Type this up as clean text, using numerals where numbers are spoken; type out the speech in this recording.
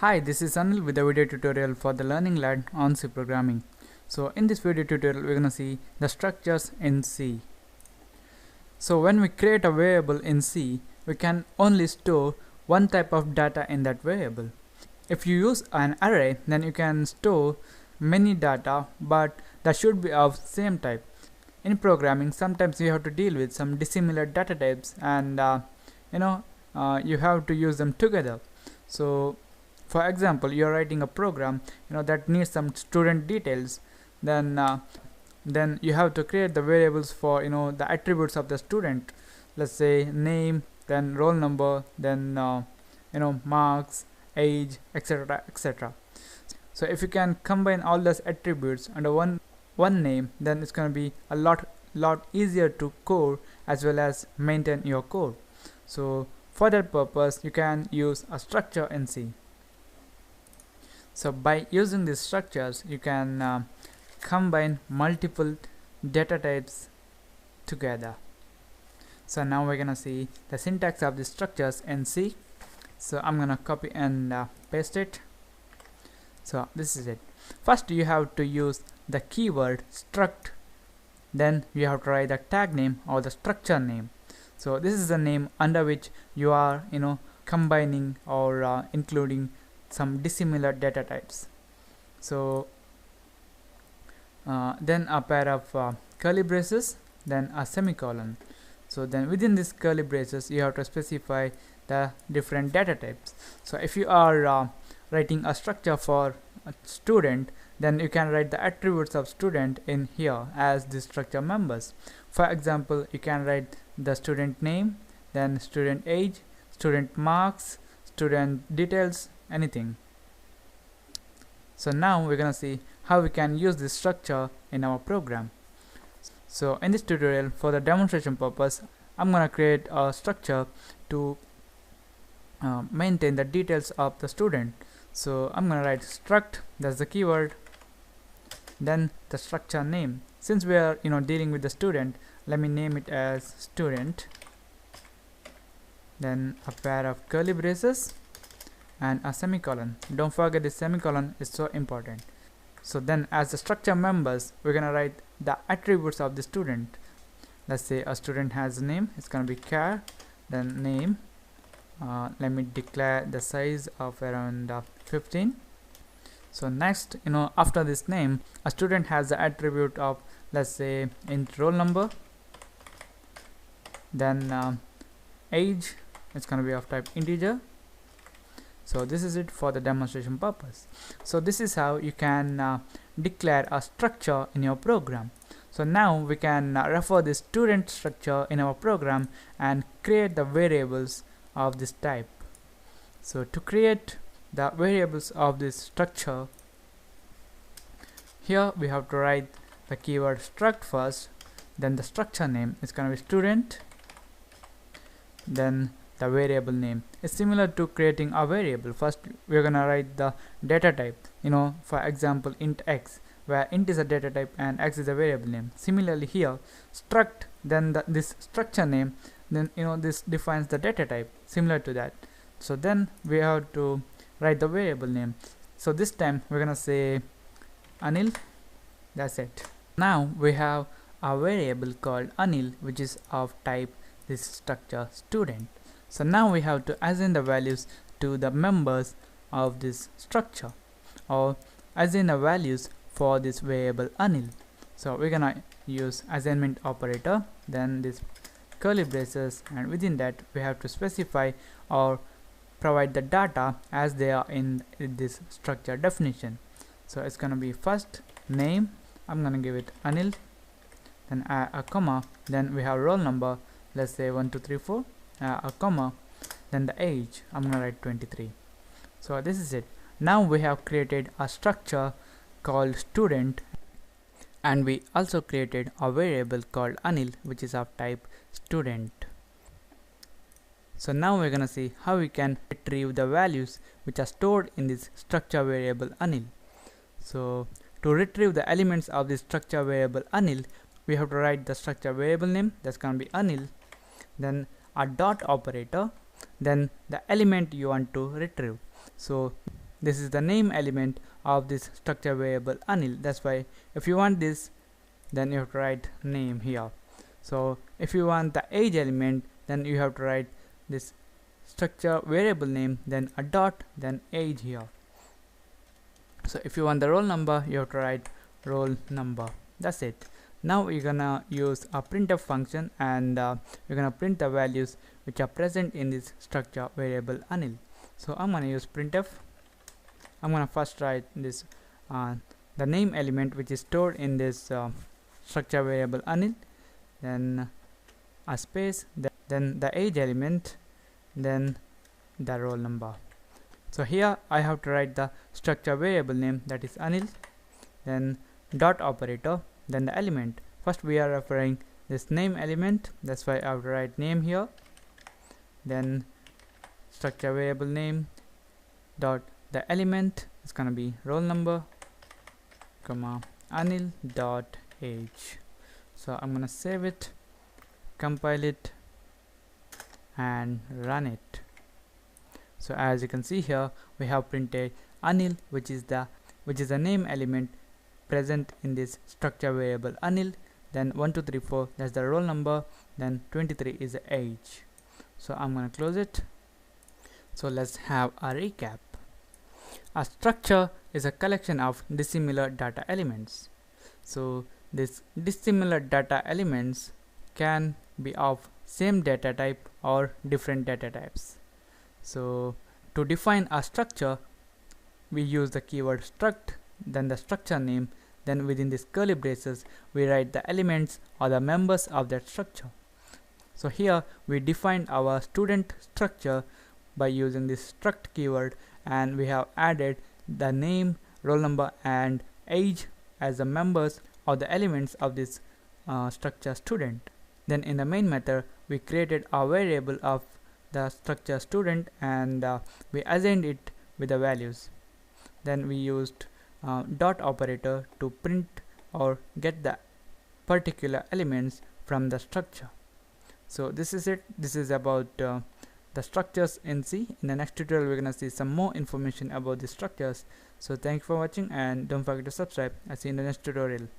Hi, this is Anil with a video tutorial for the Learning Lad on C programming. So in this video tutorial we're gonna see the structures in C. So when we create a variable in C, we can only store one type of data in that variable. If you use an array, then you can store many data, but that should be of same type. In programming, sometimes you have to deal with some dissimilar data types, and you have to use them together. So for example, you are writing a program that needs some student details. Then you have to create the variables for the attributes of the student. Let's say name, then roll number, then marks, age, etc, etc. So if you can combine all those attributes under one name, then it's going to be a lot easier to code as well as maintain your code. So for that purpose, you can use a structure in C. So by using these structures, you can combine multiple data types together. So now we're gonna see the syntax of the structures in C. So I'm gonna copy and paste it. So this is it. First you have to use the keyword struct, then you have to write the tag name or the structure name. So this is the name under which you are combining or including some dissimilar data types. So then a pair of curly braces, then a semicolon. So then within this curly braces you have to specify the different data types. So if you are writing a structure for a student, then you can write the attributes of student in here as the structure members. For example, you can write the student name, then student age, student marks, student details, anything. So now we're gonna see how we can use this structure in our program. So in this tutorial, for the demonstration purpose, I'm gonna create a structure to maintain the details of the student. So I'm gonna write struct, that's the keyword, then the structure name. Since we are dealing with the student, let me name it as student, then a pair of curly braces and a semicolon. Don't forget this semicolon is so important. So then as the structure members, we're gonna write the attributes of the student. Let's say a student has a name, it's gonna be char, then name. Let me declare the size of around 15. So next, after this name, a student has the attribute of, let's say, int roll number, then age, it's gonna be of type integer. So this is it for the demonstration purpose. So this is how you can declare a structure in your program. So now we can refer this student structure in our program and create the variables of this type. So to create the variables of this structure, here we have to write the keyword struct first, then the structure name is going to be student, then the variable name. Is similar to creating a variable. First we're gonna write the data type, for example int x, where int is a data type and x is a variable name. Similarly here, struct, then this structure name, then this defines the data type, similar to that. So then we have to write the variable name. So this time we're gonna say Anil, that's it. Now we have a variable called Anil, which is of type this structure student. So now we have to assign the values to the members of this structure, or assign the values for this variable Anil. So we're gonna use assignment operator, then this curly braces, and within that we have to specify or provide the data as they are in this structure definition. So it's gonna be first name, I'm gonna give it Anil, then a comma, then we have roll number, let's say 1 2 3 4, a comma, then the age, I'm gonna write 23. So this is it. Now we have created a structure called student, and we also created a variable called Anil, which is of type student. So now we're gonna see how we can retrieve the values which are stored in this structure variable Anil. So to retrieve the elements of this structure variable Anil, we have to write the structure variable name, that's gonna be Anil, then a dot operator, then the element you want to retrieve. So this is the name element of this structure variable Anil. That's why if you want this, then you have to write name here. So if you want the age element, then you have to write this structure variable name, then a dot, then age here. So if you want the roll number, you have to write roll number. That's it. Now we're gonna use a printf function, and we're gonna print the values which are present in this structure variable Anil. So I'm gonna use printf. I'm gonna first write this the name element which is stored in this structure variable Anil, then a space, then the age element, then the roll number. So here I have to write the structure variable name, that is Anil, then dot operator, then the element. First we are referring this name element, that's why I have to write name here, then structure variable name dot the element is gonna be roll number, comma Anil dot age. So I'm gonna save it, compile it, and run it. So as you can see here, we have printed Anil, which is the name element present in this structure variable Anil, then 1 2 3 4, that's the roll number, then 23 is the age. So I'm gonna close it. So let's have a recap. A structure is a collection of dissimilar data elements. So these dissimilar data elements can be of same data type or different data types. So to define a structure, we use the keyword struct, then the structure name, then within these curly braces we write the elements or the members of that structure. So here we defined our student structure by using this struct keyword, and we have added the name, roll number, and age as the members or the elements of this structure student. Then in the main method we created a variable of the structure student, and we assigned it with the values. Then we used dot operator to print or get the particular elements from the structure. So this is it. This is about the structures in C. In the next tutorial we're gonna see some more information about the structures. So thank you for watching, and don't forget to subscribe. I'll see you in the next tutorial.